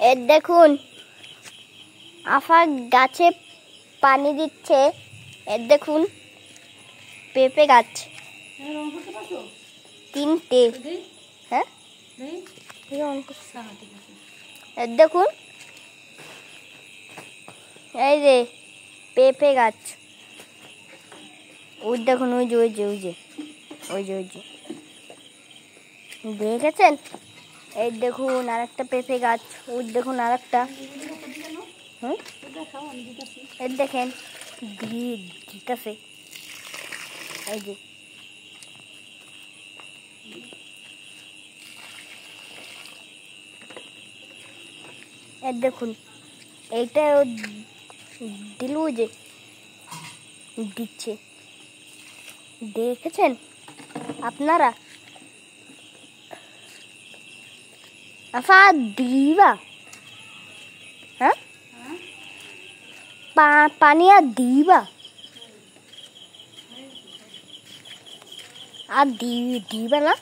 এর দেখুন আফা গাছে পানি দিচ্ছে। এর দেখুন পেঁপে গাছ তিনটে। হ্যাঁ এর দেখুন এই যে পেঁপে গাছ। ওই দেখুন ওই যে ওই যে ওই যে ওই যে ওই যে দেখেছেন? এই দেখুন আর একটা পেঁপে গাছ। ওই দেখুন আর একটা। এই দেখেন দিতেছে এই যে। এই দেখুন এইটা দিল যে দিচ্ছে, দেখেছেন আপনারা? আফা দিবা? হ্যাঁ পানি আর দিবা? আর দিবা না?